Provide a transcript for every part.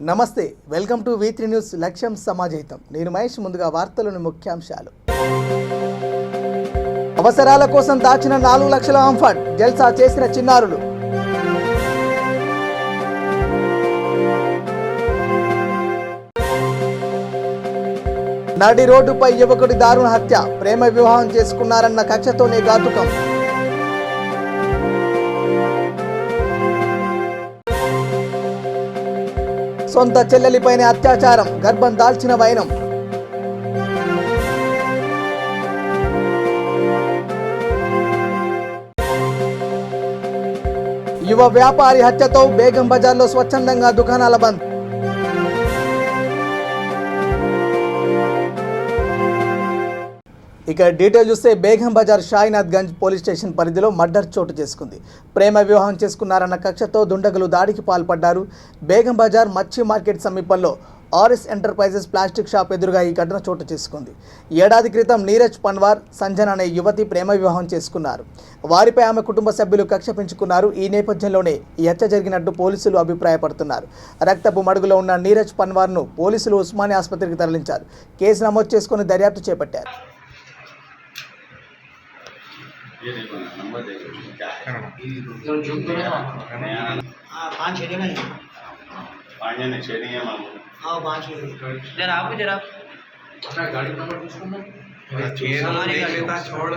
నమస్తే, welcome to V3 news లక్ష్యం సమాజహితం. నేను మహేష్. ముందుగా వార్తలోని ముఖ్యాంశాలు. అవసరాల కోసం దాచిన 4 లక్షల ఆంఫడ్ జల్సా చేసిన చిన్నారులు. నడి రోడ్డుపై యువకుడి దారుణ హత్య. ప్రేమ వివాహం చేసుకున్నారన్న కక్షతోనే ఘాతుకం. సొంత చెల్లెలిపైనే అత్యాచారం. గర్భం దాల్చిన వైనం. యువ వ్యాపారి హత్యతో బేగం బజార్లో స్వచ్ఛందంగా దుకాణాల బంద్. ఇక డీటెయిల్ చూస్తే బేగం బజార్ షాయినాథ్ గంజ్ పోలీస్ స్టేషన్ పరిధిలో మర్డర్ చోటు చేసుకుంది. ప్రేమ వివాహం చేసుకున్నారన్న కక్షతో దుండగులు దాడికి పాల్పడ్డారు. బేగం బజార్ మచ్చి మార్కెట్ సమీపంలో ఆర్ఎస్ ఎంటర్ప్రైజెస్ ప్లాస్టిక్ షాప్ ఎదురుగా ఈ ఘటన చోటు చేసుకుంది. ఏడాది క్రితం నీరజ్ పన్వార్, సంజన అనే యువతి ప్రేమ వివాహం చేసుకున్నారు. వారిపై ఆమె కుటుంబ సభ్యులు కక్ష పెంచుకున్నారు. ఈ నేపథ్యంలోనే ఈ హత్య జరిగినట్టు పోలీసులు అభిప్రాయపడుతున్నారు. రక్తపు మడుగులో ఉన్న నీరజ్ పన్వార్ను పోలీసులు ఉస్మానియా ఆసుపత్రికి తరలించారు. కేసు నమోదు చేసుకుని దర్యాప్తు చేపట్టారు. ये देखो ना, नंबर देखो क्या है। पाँच छः नहीं है। 5 जने 6 नहीं है मामू। हाँ 5 जरा आप जरा अपना गाड़ी नंबर किसको ना हमारी गाड़ी लेता छोड़।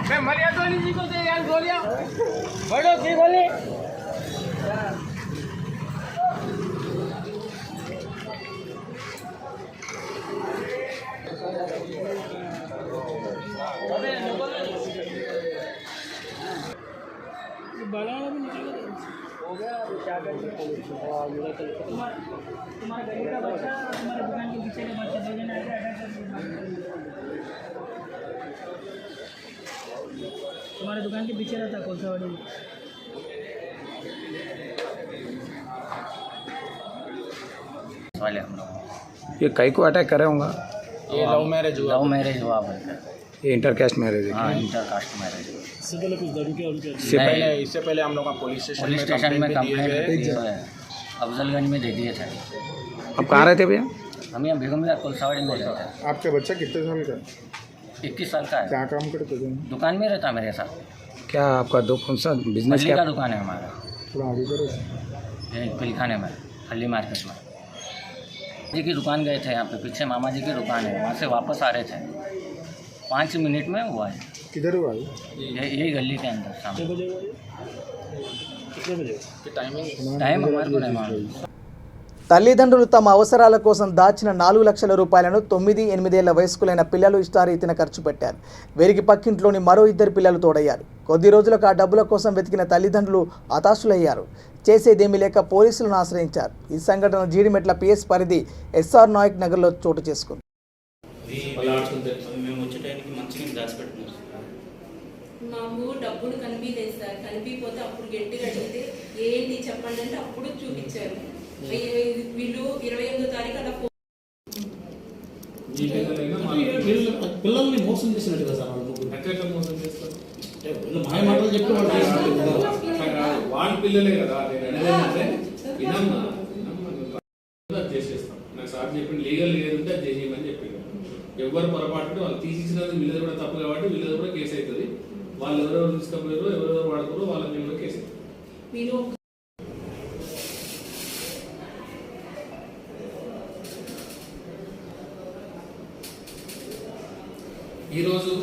मैं मरिया गोली जी को दे यार गोलियां बड़ो सी गोली हो गया। क्या करेंगे तुम्हारे गली का बच्चा तुम्हारे दुकान के पीछे का बच्चा 2 जने तुम्हारे दुकान के पीछे रहता कोलसावाड़ी में। वाले हम लोग ये कई को अटैक करे होगा। ये लव मैरिज हुआ बोलते हैं। ये इंटरकास्ट मैरिज है। हाँ इंटरकास्ट मैरिज। इससे पहले हम लोग का पुलिस स्टेशन में कंप्लेंट अफजलगंज में दे दिए थे। अब कहाँ रहते भैया? हम यहाँ बेगम बाजार कोलसावाड़ी में रहते हैं। आपका बच्चा कितने साल का? 21 साल का है। क्या काम करते थे? दुकान में रहता मेरे साथ। क्या आपका दो कौन सा बिजनेस हल्ली का दुकान है हमारा, थोड़ा आगे करो। पिलखाने में हल्ली मार्केट में। जी की दुकान गए थे, यहाँ पे पीछे मामा जी की दुकान है, वहाँ से वापस आ रहे थे। 5 मिनट में हुआ है। किधर हुआ? यही गली के अंदर सामने। कितने बजे? टाइम हमारे को नहीं मालूम। తల్లిదండ్రులు తమ అవసరాల కోసం దాచిన 4 లక్షల రూపాయలను 9-8 ఏళ్ల వయస్కులైన పిల్లలు ఇష్టారీతిన ఖర్చు పెట్టారు. వీరికి పక్కింట్లోని మరో 2 పిల్లలు తోడయ్యారు. కొద్ది రోజులకు ఆ డబ్బుల కోసం వెతికిన తల్లిదండ్రులు హతాశులయ్యారు. చేసేదేమీ లేక పోలీసులను ఆశ్రయించారు. ఈ సంఘటన జీడిమెట్ల PS పరిధి SR నాయక్ నగర్లో చోటు చేసుకుంది. మాకు డబ్బులు కనిపించలేదు సార్. కనిపించకపోతే అప్పుడు గట్టిగా అడిగితే ఏంటి చెప్పండి అంటే అప్పుడు చూపించారు. వీళ్ళు 28వ తారీఖు అలా పిల్లల్ని మోసం చేసినట్టు కదా సార్. ఎక్కడ మోసం చేస్తారు? మాయ మాటలు చెప్పి వాళ్ళు చేసినట్టు కదా. వాళ్ళ పిల్లలే కదా. చేసేస్తాం. నాకు సార్ చెప్పింది లీగల్ లేదంటే అది చేసేయమని చెప్పి ఎవరు పొరపాటు వాళ్ళు తీసిచ్చినది వీళ్ళది కూడా తప్పు కాబట్టి వీళ్ళది కూడా కేసు అవుతుంది. వాళ్ళు ఎవరెవరు తీసుకపోయారో ఎవరెవరు వాడుకోరో వాళ్ళ మీద కూడా కేసు అవుతుంది. ఈరోజు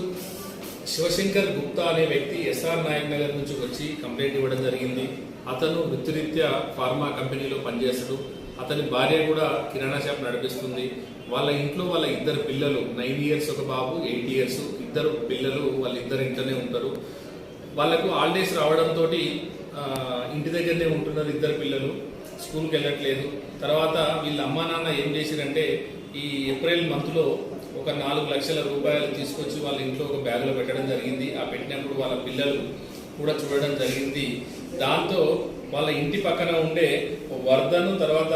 శివశంకర్ గుప్తా అనే వ్యక్తి ఎస్ఆర్ నాయక్ నగర్ నుంచి వచ్చి కంప్లైంట్ ఇవ్వడం జరిగింది. అతను వృత్తిరీత్యా ఫార్మా కంపెనీలో పనిచేస్తాడు. అతని భార్య కూడా కిరాణా షాప్ నడిపిస్తుంది. వాళ్ళ ఇంట్లో వాళ్ళ ఇద్దరు పిల్లలు, 9 years ఒక బాబు, 8 years, ఇద్దరు పిల్లలు వాళ్ళిద్దరు ఇంట్లోనే ఉంటారు. వాళ్ళకు హాలిడేస్ రావడంతో ఇంటి దగ్గరనే ఉంటున్నారు. ఇద్దరు పిల్లలు స్కూల్కి వెళ్ళట్లేదు. తర్వాత వీళ్ళ అమ్మా నాన్న ఏం చేసిరంటే ఈ ఏప్రిల్ మంత్లో ఒక 4 లక్షల రూపాయలు తీసుకొచ్చి వాళ్ళ ఇంట్లో ఒక బ్యాగ్లో పెట్టడం జరిగింది. ఆ పెట్టినప్పుడు వాళ్ళ పిల్లలు కూడా చూడడం జరిగింది. దాంతో వాళ్ళ ఇంటి పక్కన ఉండే వర్ధను తర్వాత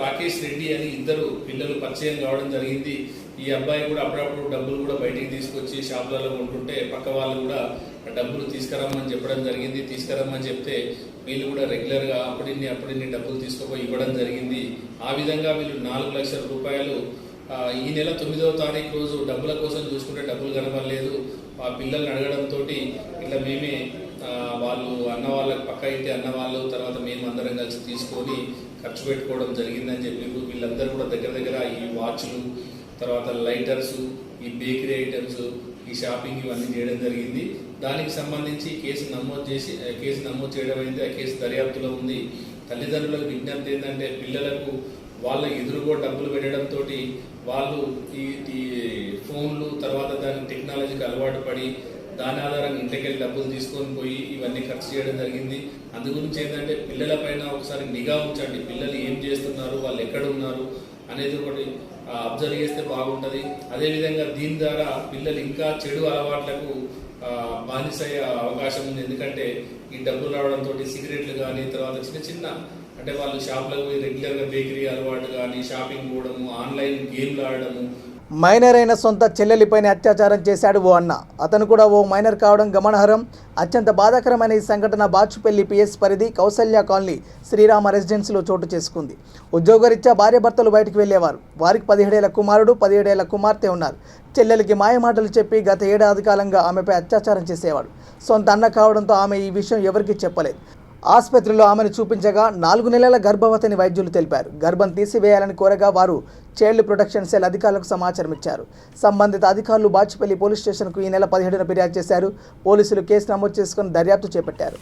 రాకేష్ రెడ్డి అని ఇద్దరు పిల్లలు పరిచయం కావడం జరిగింది. ఈ అబ్బాయి కూడా అప్పుడప్పుడు డబ్బులు కూడా బయటికి తీసుకొచ్చి షాపులలో ఉంటుంటే పక్క వాళ్ళు కూడా డబ్బులు తీసుకురమ్మని చెప్పడం జరిగింది. తీసుకురమ్మని చెప్తే వీళ్ళు కూడా రెగ్యులర్గా అప్పుడిన్ని డబ్బులు తీసుకుపోయి ఇవ్వడం జరిగింది. ఆ విధంగా వీళ్ళు 4 లక్షల రూపాయలు ఈ నెల 9వ తారీఖు రోజు డబ్బుల కోసం చూసుకుంటే డబ్బులు కనబడలేదు. ఆ పిల్లల్ని అడగడంతో ఇట్లా మేమే వాళ్ళు అన్న వాళ్ళకి పక్క ఇంటి అన్న వాళ్ళు తర్వాత మేము అందరం కలిసి తీసుకొని ఖర్చు పెట్టుకోవడం జరిగిందని చెప్పి వీళ్ళందరూ కూడా దగ్గర ఈ వాచ్లు, తర్వాత లైటర్స్, ఈ బేకరీ ఐటమ్స్, ఈ షాపింగ్ ఇవన్నీ చేయడం జరిగింది. దానికి సంబంధించి కేసు నమోదు చేయడం అయింది. ఆ కేసు దర్యాప్తులో ఉంది. తల్లిదండ్రులకు విజ్ఞప్తి ఏంటంటే పిల్లలకు వాళ్ళ ఎదురుగా డబ్బులు పెట్టడంతో వాళ్ళు ఈ ఫోన్లు తర్వాత దాని టెక్నాలజీకి అలవాటు పడి దాని ఆధారంగా ఇంటికెళ్ళి డబ్బులు తీసుకొని పోయి ఇవన్నీ ఖర్చు చేయడం జరిగింది. అందు గురించి ఏంటంటే పిల్లల పైన ఒకసారి నిఘా ఉంచండి. పిల్లలు ఏం చేస్తున్నారు, వాళ్ళు ఎక్కడ ఉన్నారు అనేది ఒకటి అబ్జర్వ్ చేస్తే బాగుంటుంది. అదేవిధంగా దీని ద్వారా పిల్లలు ఇంకా చెడు అలవాట్లకు బానిసయ్యే అవకాశం ఉంది. ఎందుకంటే ఈ డబ్బులు రావడంతో సిగరెట్లు కానీ తర్వాత చిన్న అంటే వాళ్ళు షాప్లకు పోయి రెగ్యులర్గా బేకరీ అలవాటు కానీ షాపింగ్ పోవడము, ఆన్లైన్ గేమ్లు ఆడడము. మైనర్ అయిన సొంత చెల్లెలిపైన అత్యాచారం చేశాడు ఓ అన్న. అతను కూడా ఓ మైనర్ కావడం గమనార్హం. అత్యంత బాధాకరమైన ఈ సంఘటన బాచుపల్లి పిఎస్ పరిధి కౌసల్య కాలనీ శ్రీరామ రెసిడెన్సీలో చోటు చేసుకుంది. ఉద్యోగరీత్యా భార్యాభర్తలు బయటకు వెళ్లేవారు. వారికి 17 ఏళ్ల కుమారుడు, 17 ఏళ్ల కుమార్తె ఉన్నారు. చెల్లెలికి మాయమాటలు చెప్పి గత ఏడాది కాలంగా ఆమెపై అత్యాచారం చేసేవాడు. సొంత అన్న కావడంతో ఆమె ఈ విషయం ఎవరికీ చెప్పలేదు. ఆసుపత్రిలో ఆమెను చూపించగా 4 నెలల గర్భవతిని వైద్యులు తెలిపారు. గర్భం తీసివేయాలని కోరగా వారు చైల్డ్ ప్రొటెక్షన్ సెల్ అధికారులకు సమాచారం ఇచ్చారు. సంబంధిత అధికారులు బాచుపల్లి పోలీస్ స్టేషన్కు ఈ నెల 17న ఫిర్యాదు చేశారు. పోలీసులు కేసు నమోదు చేసుకుని దర్యాప్తు చేపట్టారు.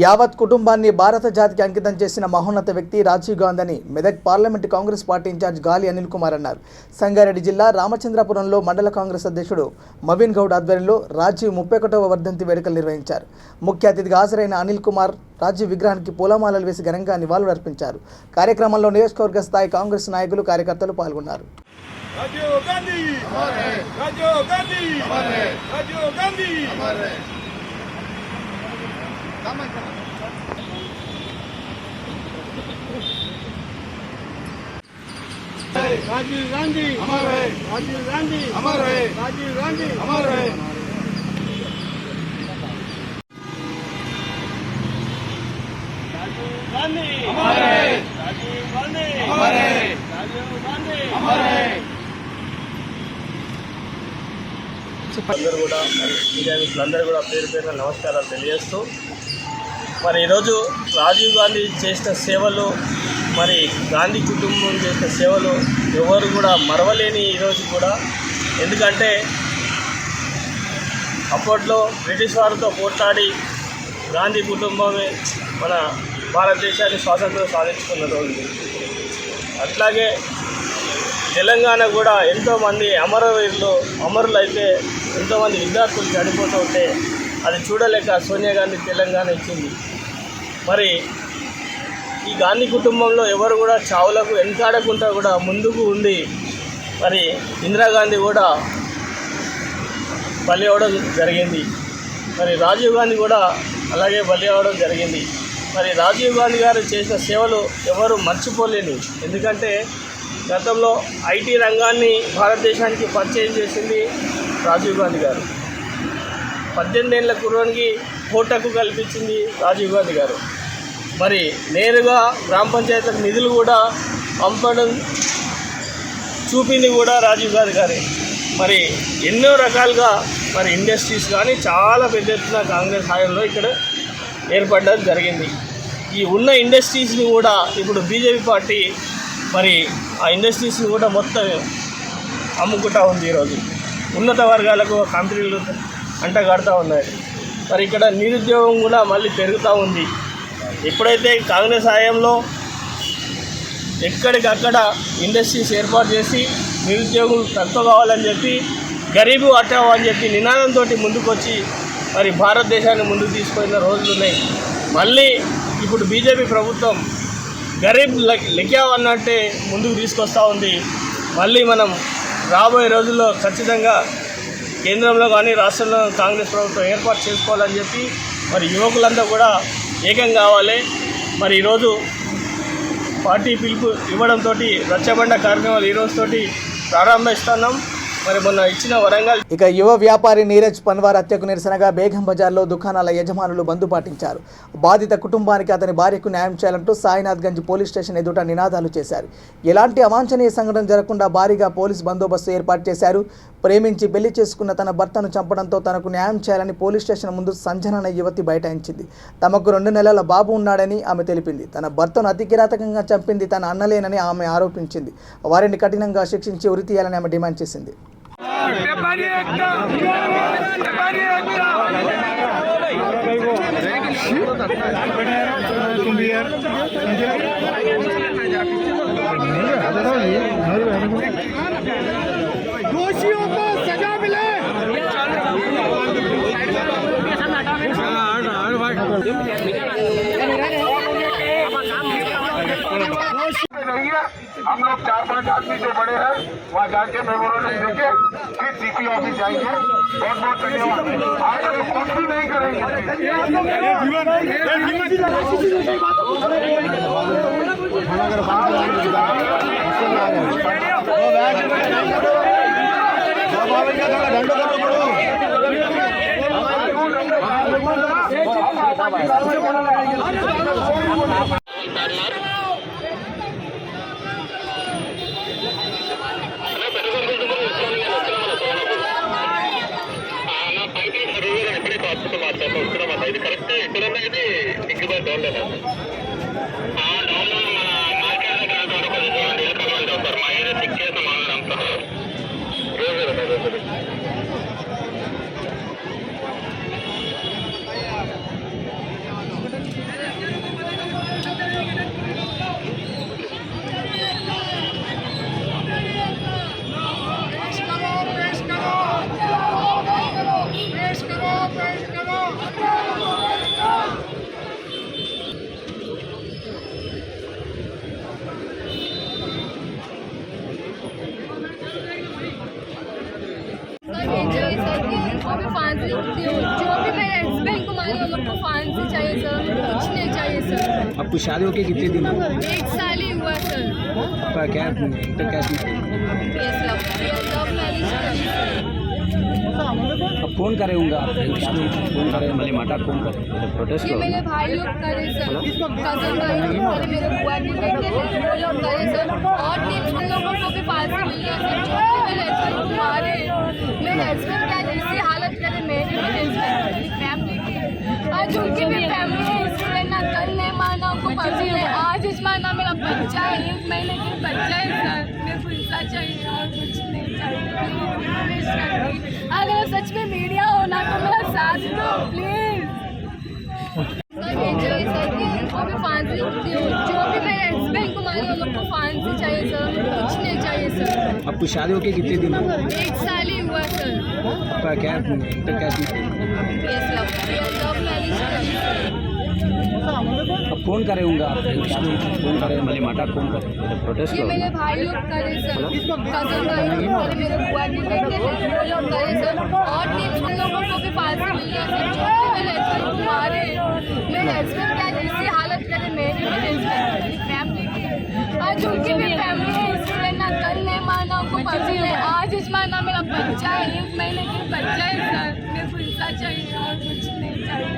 యావత్ కుటుంబాన్ని భారత జాతికి అంకితం చేసిన మహోన్నత వ్యక్తి రాజీవ్ గాంధీ అని Medak parliament Congress party incharge Gali Anil Kumar అన్నారు. సంగారెడ్డి జిల్లా రామచంద్రపురంలో మండల కాంగ్రెస్ అధ్యక్షుడు మబీన్ గౌడ్ ఆధ్వర్యంలో రాజీవ్ 31వ వర్ధంతి వేడుకలు నిర్వహించారు. ముఖ్య అతిథిగా హాజరైన అనిల్ కుమార్ రాజీవ్ విగ్రహానికి పూలమాలలు వేసి ఘనంగా నివాళులు అర్పించారు. కార్యక్రమంలో నియోజకవర్గ స్థాయి కాంగ్రెస్ నాయకులు, కార్యకర్తలు పాల్గొన్నారు. రాజీవ్ గాంధీ రాజీవ్ గాంధీ రాజీవ్ గాంధీ राजीव गांधी अमर है, राजीव गांधी अमर है, राजीव गांधी अमर है। राजीव गांधी अमर है, राजीव गांधी अमर है, राजीव गांधी अमर है। అందరూ కూడా మీడియా మిత్రులందరూ కూడా పేరు పేరున నమస్కారాలు తెలియజేస్తూ మరి ఈరోజు రాజీవ్ గాంధీ చేసిన సేవలు, మరి గాంధీ కుటుంబం చేసిన సేవలు ఎవరు కూడా మరవలేని ఈరోజు కూడా. ఎందుకంటే అప్పట్లో బ్రిటిష్ వారితో పోట్లాడి గాంధీ కుటుంబమే మన భారతదేశాన్ని స్వాతంత్రం సాధించుకున్న రోజు. అట్లాగే తెలంగాణ కూడా ఎంతోమంది అమరులైతే ఎంతోమంది విద్యార్థులు చనిపోతూ ఉంటే అది చూడలేక సోనియా గాంధీ తెలంగాణ ఇచ్చింది. మరి ఈ గాంధీ కుటుంబంలో ఎవరు కూడా చావులకు వెనకాడకుండా కూడా ముందుకు ఉంది. మరి ఇందిరాగాంధీ కూడా బలి అవ్వడం జరిగింది. మరి రాజీవ్ గాంధీ కూడా అలాగే బలి అవ్వడం జరిగింది. మరి రాజీవ్ గాంధీ గారు చేసిన సేవలు ఎవరు మర్చిపోలేని. ఎందుకంటే గతంలో ఐటీ రంగాన్ని భారతదేశానికి పరిచయం చేసింది రాజీవ్ గాంధీ గారు. 18 ఏళ్ల కుర్రానికి ఓటకు కల్పించింది రాజీవ్ గాంధీ గారు. మరి నేరుగా గ్రామ పంచాయతీలకు నిధులు కూడా పంపడం చూపింది కూడా రాజీవ్ గాంధీ గారే. మరి ఎన్నో రకాలుగా మరి ఇండస్ట్రీస్ కానీ చాలా పెద్ద ఎత్తున కాంగ్రెస్ హయాంలో ఇక్కడ ఏర్పడడం జరిగింది. ఈ ఉన్న ఇండస్ట్రీస్ని కూడా ఇప్పుడు బీజేపీ పార్టీ మరి ఆ ఇండస్ట్రీస్ని కూడా మొత్తం అమ్ముకుంటూ ఉంది. ఈరోజు ఉన్నత వర్గాలకు కంపెనీలు అంటగడుతూ ఉన్నాయి. మరి ఇక్కడ నిరుద్యోగం కూడా మళ్ళీ పెరుగుతూ ఉంది. ఎప్పుడైతే కాంగ్రెస్ హయాంలో ఎక్కడికక్కడ ఇండస్ట్రీస్ ఏర్పాటు చేసి నిరుద్యోగులు తక్కువ కావాలని చెప్పి గరీబు హటావో అని చెప్పి నినాదంతో ముందుకొచ్చి మరి భారతదేశాన్ని ముందుకు తీసుకున్న రోజులు ఉన్నాయి. మళ్ళీ ఇప్పుడు బీజేపీ ప్రభుత్వం గరీబ్ లెక్కావ్ అన్నట్టే ముందుకు తీసుకొస్తూ ఉంది. మళ్ళీ మనం రాబోయే రోజుల్లో ఖచ్చితంగా కేంద్రంలో కానీ రాష్ట్రంలో కాంగ్రెస్ ప్రభుత్వం ఏర్పాటు చేసుకోవాలని చెప్పి మరి యువకులంతా కూడా ఏకం కావాలి. మరి ఈరోజు పార్టీ పిలుపు ఇవ్వడంతో రచ్చబండ కార్యక్రమాలు ఈ రోజుతోటి ప్రారంభిస్తున్నాం. మరి మొన్న ఇచ్చిన వరంగల్. ఇక యువ వ్యాపారి నీరజ్ పన్వార్ హత్యకు నిరసనగా బేగం బజార్లో దుకాణాల యజమానులు బంద్ పాటించారు. బాధిత కుటుంబానికి అతని భార్యకు న్యాయం చేయాలంటూ సాయినాథ్ గంజ్ పోలీస్ స్టేషన్ ఎదుట నినాదాలు చేశారు. ఎలాంటి అవాంఛనీయ సంఘటన జరగకుండా భారీగా పోలీస్ బందోబస్తు ఏర్పాటు చేశారు. ప్రేమించి పెళ్లి చేసుకున్న తన భర్తను చంపడంతో తనకు న్యాయం చేయాలని పోలీస్ స్టేషన్ ముందు సంజన యువతి బైఠాయించింది. తమకు 2 నెలల బాబు ఉన్నాడని ఆమె తెలిపింది. తన భర్తను అతి కిరాతకంగా చంపింది తన అన్నలేనని ఆమె ఆరోపించింది. వారిని కఠినంగా శిక్షించి ఉరి తీయాలని ఆమె డిమాండ్ చేసింది. दोषियों को सजा मिले। हम लोग 4-5 आदमी जो बड़े हैं वहाँ जाके मेमोरेंडम देके फिर सीपी ऑफिस जाएंगे। बहुत बहुत धन्यवाद। आज हम कुछ भी नहीं करेंगे। ఇది కరెక్ట్ ఎక్కడన్నా ఇది సిగ్గుబాద్ డౌన్ లేదా డౌన్ మన మార్కెట్ దగ్గర సార్ మా ఏరియా చెక్ చేస్తాం అంతా రోజు जो भी मेरे हस्बैंड को मारे उन लोग को फांसी चाहिए सर, कुछ नहीं चाहिए सर। आपको शादी होके कितने दिन हुए? 1 साल ही हुआ सर। आपका क्या यस लव मैरिज। अब कौन करे होंगे आप? कौन करे मली माता कौन करे प्रोटेस्ट? ये मेरे भाई लोग करे सर, कजन भाई लोग करे, मेरे बुआ के बेटे वो लोग करे सर। और 3 लोगों को भी फांसी मिल गया सर। जो मेरे हस्बैंड को मारे, मेरे हस्बैंड क्या ऐसी हालत करे, मेरे भी फैमिली की आज उनकी भी फैमिली है, इसलिए ना कल नहीं माना उनको परसों नहीं आज इस माना मेरा बच्चा है, 1 महीने का बच्चा है सर। मेरे को इंसा चाहिए और कुछ नहीं चाहिए। अगर सच में मीडिया होना तो मेरा साथ दो प्लीज। सर ये चाहिए सर कि उनको भी फांसी जो भी मेरे हस्बैंड को मारे उन लोग को फांसी चाहिए सर, कुछ नहीं चाहिए सर। आपको शादी होके कितने दिन हुए? 1 साल ही हुआ सर। आपका क्या क्या चीज है? Yes love marriage. अब कौन करे होंगे आप? कौन करे? मले माटा कौन करे? प्रोटेस्ट ये करो। मेरे भाई लोग करे सर, कजन भाई लोग, मेरे बुआ के बेटे हैं, वो लोग करे सर। और 3 लोगों को भी फांसी मिल गया सर, जो कि मेरे हस्बैंड को मारे। मेरे हस्बैंड क्या ऐसी हालत करे, मेरे हस्बैंड फैमिली की, आज उनकी भी फैमिली है, इसलिए ना कल नहीं माना उनको, परसों नहीं, आज इस माना। मेरा बच्चा है, 1 महीने की बच्चा है सर, मेरे को इंसान चाहिए और कुछ नहीं चाहिए।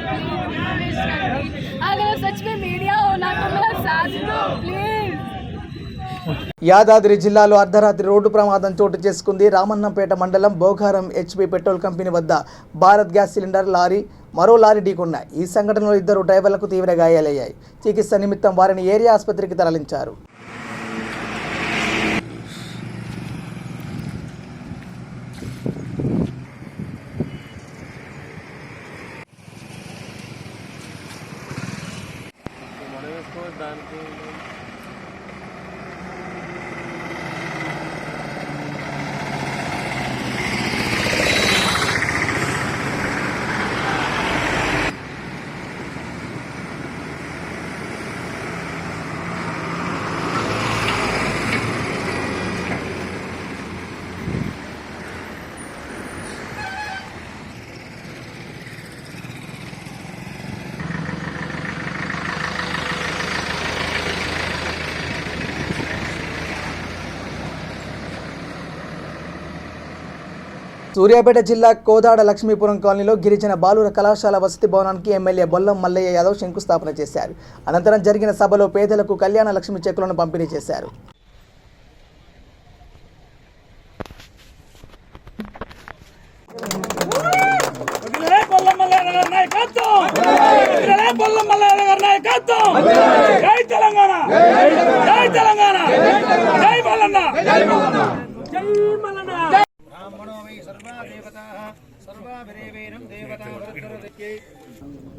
अगर सच में मीडिया होना तो मेरा साथ दो प्लीज। యాదాద్రి జిల్లాలో అర్ధరాత్రి రోడ్డు ప్రమాదం చోటు చేసుకుంది. రామన్నపేట మండలం బోగారం హెచ్పి పెట్రోల్ కంపెనీ వద్ద భారత్ గ్యాస్ సిలిండర్ లారీ మరో లారీ ఢీకొన్నాయి. ఈ సంఘటనలో 2 డ్రైవర్లకు తీవ్ర గాయాలయ్యాయి. చికిత్స నిమిత్తం వారిని ఏరియా ఆసుపత్రికి తరలించారు. సూర్యాపేట జిల్లా కోదాడ లక్ష్మీపురం కాలనీలో గిరిజన బాలుర కళాశాల వసతి భవనానికి ఎమ్మెల్యే బొల్లం మల్లయ్య యాదవ్ శంకుస్థాపన చేశారు. అనంతరం జరిగిన సభలో పేదలకు కళ్యాణ లక్ష్మి చెక్కులను పంపిణీ చేశారు.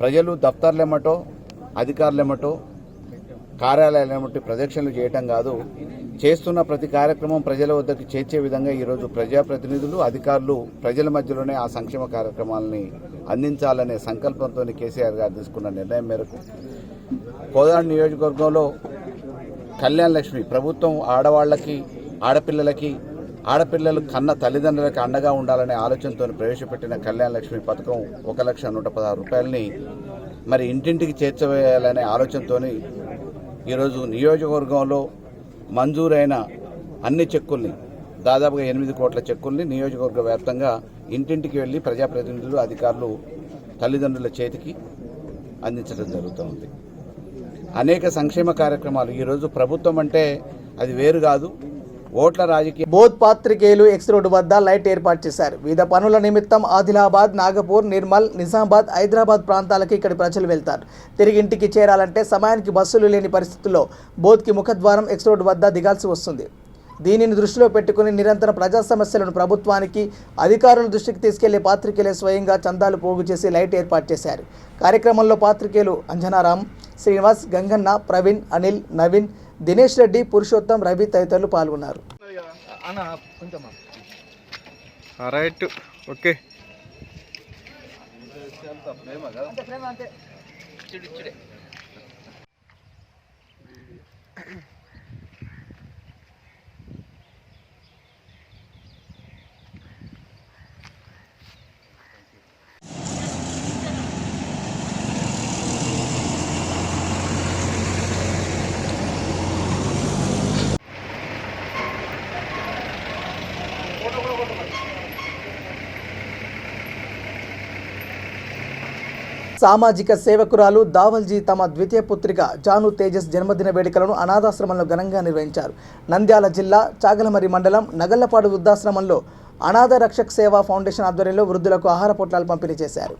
ప్రజలు దఫ్తర్లేమటో అధికారులేమటో కార్యాలయాలేమటో ప్రదక్షిణలు చేయటం కాదు, చేస్తున్న ప్రతి కార్యక్రమం ప్రజల వద్దకు చేర్చే విధంగా ఈరోజు ప్రజాప్రతినిధులు అధికారులు ప్రజల మధ్యలోనే ఆ సంక్షేమ కార్యక్రమాలని అందించాలనే సంకల్పంతో కేసీఆర్ గారు తీసుకున్న నిర్ణయం మేరకు కోదాడ నియోజకవర్గంలో కళ్యాణ లక్ష్మి ప్రభుత్వం ఆడవాళ్లకి ఆడపిల్లలు కన్న తల్లిదండ్రులకు అండగా ఉండాలనే ఆలోచనతో ప్రవేశపెట్టిన కళ్యాణ లక్ష్మి పథకం 1,116,000 రూపాయలని మరి ఇంటింటికి చేర్చవేయాలనే ఆలోచనతో ఈరోజు నియోజకవర్గంలో మంజూరైన అన్ని చెక్కుల్ని దాదాపుగా 8 కోట్ల చెక్కుల్ని నియోజకవర్గ వ్యాప్తంగా ఇంటింటికి వెళ్లి ప్రజాప్రతినిధులు అధికారులు తల్లిదండ్రుల చేతికి అందించడం జరుగుతుంది. అనేక సంక్షేమ కార్యక్రమాలు ఈరోజు ప్రభుత్వం అంటే అది వేరు కాదు, ఓట్ల రాజకీయ. బోధ్ పాత్రికేయులు ఎక్స్ రోడ్డు వద్ద లైట్ ఏర్పాటు చేశారు. వివిధ పనుల నిమిత్తం ఆదిలాబాద్, నాగపూర్, నిర్మల్, నిజామాబాద్, హైదరాబాద్ ప్రాంతాలకి ఇక్కడి ప్రజలు వెళ్తారు. తిరిగి ఇంటికి చేరాలంటే సమయానికి బస్సులు లేని పరిస్థితుల్లో బోధ్కి ముఖద్వారం ఎక్స్ రోడ్డు వద్ద దిగాల్సి వస్తుంది. దీనిని దృష్టిలో పెట్టుకుని నిరంతరం ప్రజా సమస్యలను ప్రభుత్వానికి అధికారుల దృష్టికి తీసుకెళ్లే పాత్రికేయులే స్వయంగా చందాలు పోగు చేసి లైట్ ఏర్పాటు చేశారు. కార్యక్రమంలో పాత్రికేయులు అంజనారాం, శ్రీనివాస్, గంగన్న, ప్రవీణ్, అనిల్, నవీన్, దినేష్ రెడ్డి, పురుషోత్తం, రవి తదితరులు పాల్గొన్నారు. సామాజిక సేవకురాలు దావల్జీ తమ ద్వితీయ పుత్రిక జాను తేజస్ జన్మదిన వేడుకలను అనాథాశ్రమంలో ఘనంగా నిర్వహించారు. నంద్యాల జిల్లా చాగలమరి మండలం నగళ్లపాడు వృద్ధాశ్రమంలో అనాథ రక్షక్ సేవా ఫౌండేషన్ ఆధ్వర్యంలో వృద్ధులకు ఆహార పొట్లాలు పంపిణీ చేశారు.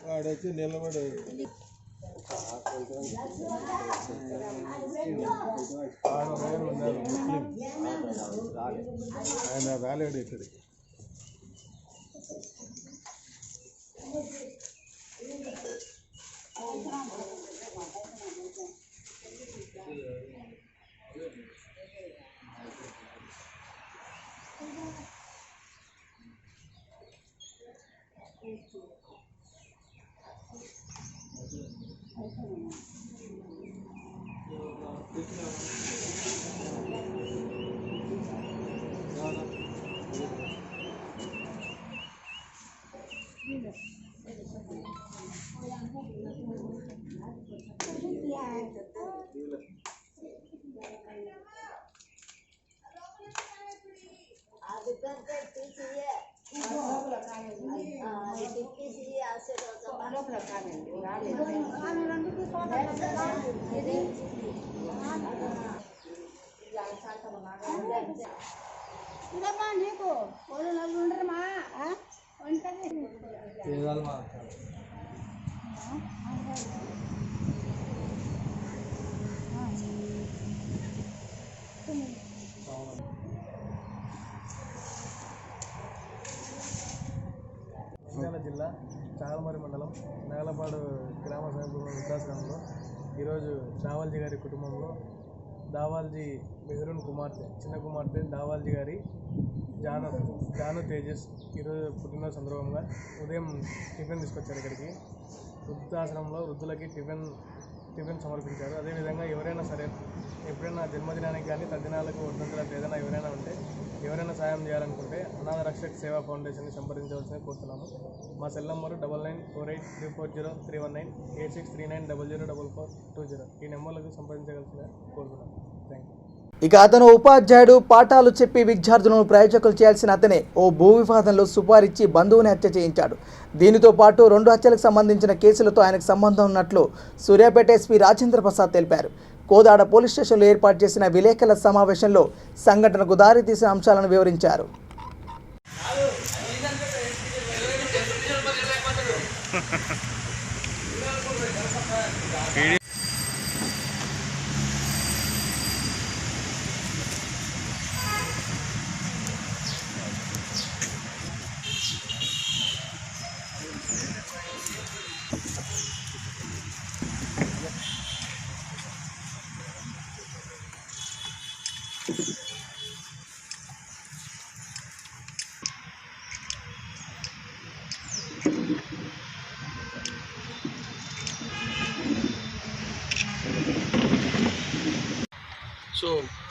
వాడైతే నిలబడి ఆయన రాలేడు ఇక్కడికి. నీకు ఉండరమ్మా ఉంటుంది నంద్యాల జిల్లా చాగల్మరి మండలం నాగలపాడు గ్రామ సమీపంలో వృద్ధాశ్రమంలో ఈరోజు దావాల్జీ గారి కుటుంబంలో దావాల్జీ మెహరూన్ కుమార్తె చిన్న కుమార్తె దావాల్జీ గారి జాను తేజస్ ఈరోజు పుట్టినరోజు సందర్భంగా ఉదయం టిఫిన్ తీసుకొచ్చారు ఇక్కడికి. వృద్ధాశ్రమంలో వృద్ధులకి టిఫిన్ సమర్పించారు. అదేవిధంగా ఎవరైనా సరే ఎప్పుడైనా జన్మదినానికి కానీ తద్దినాలకు వర్ధంతులకు ఏదైనా ఎవరైనా ఉంటే ఎవరైనా సాయం చేయాలనుకుంటే అనాథ రక్షక్ సేవా ఫౌండేషన్ని సంప్రదించవలసింది కోరుతున్నాము. మా సెల్ నంబరు 9948340319 8639004420 ఈ నెంబర్లకు సంప్రదించగలసిందిగా కోరుతున్నాము. Thank you. ఇక అతను ఉపాధ్యాయుడు, పాఠాలు చెప్పి విద్యార్థులను ప్రయోజకులు చేయాల్సిన అతనే ఓ భూ వివాదంలో సుపారిచ్చి బంధువుని హత్య చేయించాడు. దీనితో పాటు 2 హత్యలకు సంబంధించిన కేసులతో ఆయనకు సంబంధం ఉన్నట్లు సూర్యాపేట ఎస్పీ రాజేంద్ర ప్రసాద్ తెలిపారు. కోదాడ పోలీస్ స్టేషన్లో ఏర్పాటు చేసిన విలేకరుల సమావేశంలో సంఘటనకు దారితీసిన అంశాలను వివరించారు. సో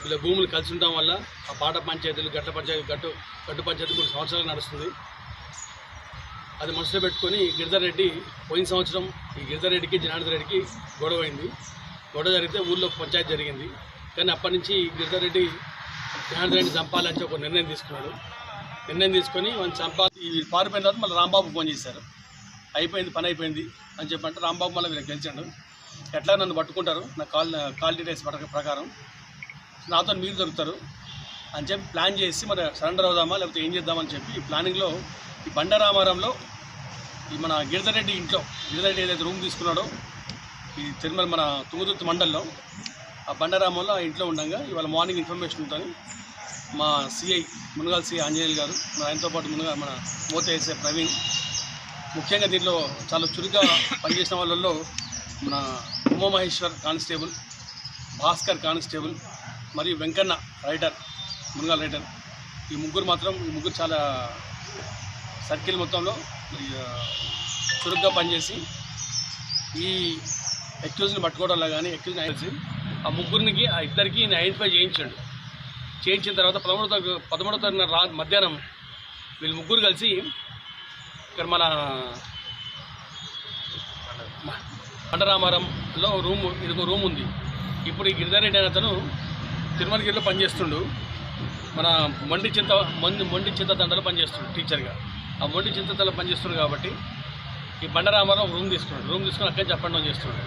వీళ్ళ భూములు కలిసి ఉండడం వల్ల ఆ పాట పంచాయతీలు గట్టు పంచాయతీ కొన్ని సంవత్సరాలు నడుస్తుంది. అది మనసులో పెట్టుకొని గిరిధర్ రెడ్డి పోయిన సంవత్సరం ఈ గిరిధర్ రెడ్డికి జనార్దన్ రెడ్డికి గొడవ అయింది. గొడవ జరిగితే ఊళ్ళో పంచాయతీ జరిగింది. కానీ అప్పటి నుంచి గిరిధర్ రెడ్డి జనార్దన్ రెడ్డి చంపాలని ఒక నిర్ణయం తీసుకున్నాడు. నిర్ణయం తీసుకొని వాళ్ళని ఈ పారిపోయిన తర్వాత మళ్ళీ రాంబాబు ఫోన్ చేశారు. అయిపోయింది, పని అయిపోయింది అని చెప్పంటే రాంబాబు మళ్ళీ వీళ్ళకి గెలిచాడు. ఎట్లా నన్ను పట్టుకుంటారు, నా కాల్ డీటెయిల్స్ ప్రకారం నాతో మీరు దొరుకుతారు అని చెప్పి ప్లాన్ చేసి మరి సరెండర్ అవుదామా లేకపోతే ఏం చేద్దామని చెప్పి ఈ ప్లానింగ్లో ఈ బండరామారంలో ఈ మన గిరిధర్ రెడ్డి ఇంట్లో గిరిధర్ రెడ్డి ఏదైతే రూమ్ తీసుకున్నాడో ఈ తిరుమల మన తుంగతుర్తి మండలంలో ఆ బండరామంలో ఆ ఇంట్లో ఉండగా ఇవాళ మార్నింగ్ ఇన్ఫర్మేషన్ ఉంటుంది. మా సిఐ మునగాల సిఐ ఆంజనేయులు గారు ఆయనతో పాటు మన మోత వేసే ప్రవీణ్ ముఖ్యంగా దీంట్లో చాలా చురుగ్గా పనిచేసిన వాళ్ళల్లో మన ఉమామహేశ్వర్ కానిస్టేబుల్, భాస్కర్ కానిస్టేబుల్ మరియు వెంకన్న రైటర్, మునగాల రైటర్, ఈ ముగ్గురు చాలా సర్కిల్ మొత్తంలో చురుగ్గా పనిచేసి ఈ అక్యూజ్ని పట్టుకోవడంలో కానీ అక్యూజ్ని కలిసి ఆ ముగ్గురికి ఆ ఇద్దరికి ఐడెంటిఫై చేయించిన తర్వాత 13వ తారీఖున మధ్యాహ్నం వీళ్ళు ముగ్గురు కలిసి ఇక్కడ మన బండరామారంలో ఇదిగో రూమ్ ఉంది. ఇప్పుడు ఈ గిరిధర్ రెడ్డి అనే అతను తిరుమలగిరిలో పనిచేస్తుండు. మన మొండి చింత తండలో పనిచేస్తుండు టీచర్గా. ఆ మొండి చింతలో పనిచేస్తుండు కాబట్టి ఈ బండరామారం రూమ్ తీసుకుని అక్కడి చెప్పడం చేస్తున్నాడు.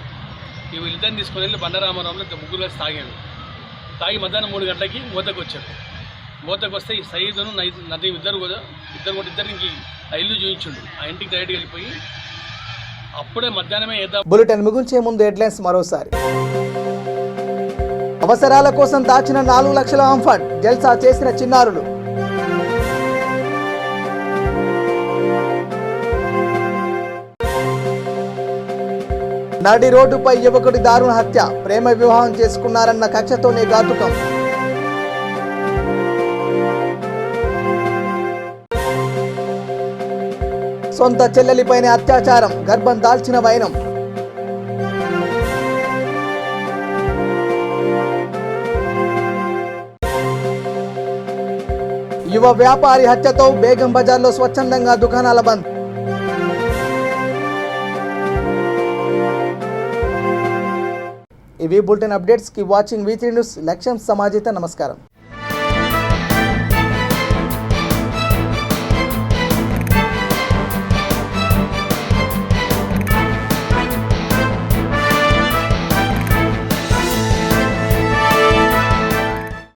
ఈ వీళ్ళిద్దరిని తీసుకుని వెళ్ళి బండరామారంలో ముగ్గురు కలిసి తాగి మధ్యాహ్నం 3 గంటలకి మోతకు వచ్చారు. మోతకు వస్తే ఈ సయీదును నదీం ఇద్దరికి ఆ ఇల్లు చూపించుండు. ఆ ఇంటికి డైరెక్ట్గా వెళ్ళిపోయి అప్పుడే మధ్యాహ్నమే బులెటిన్ ముగించే ముందు హెడ్లైన్స్ మరోసారి. అవసరాల కోసం దాచిన 4 లక్షల ఆంఫండ్ జల్సా చేసిన చిన్నారులు. నడి రోడ్డుపై యువకుడి దారుణ హత్య, ప్రేమ వివాహం చేసుకున్నారన్న కక్షతోనే ఘాతుకం. సొంత చెల్లెలిపైనే అత్యాచారం, గర్భం దాల్చిన వైనం. యువ వ్యాపారి హత్యతో బేగం బజార్లో స్వచ్ఛందంగా దుకాణాల బంద్. ఇవి bulletin updates. Keep watching V3 news. లక్ష్యం సమాజిత. నమస్కారం.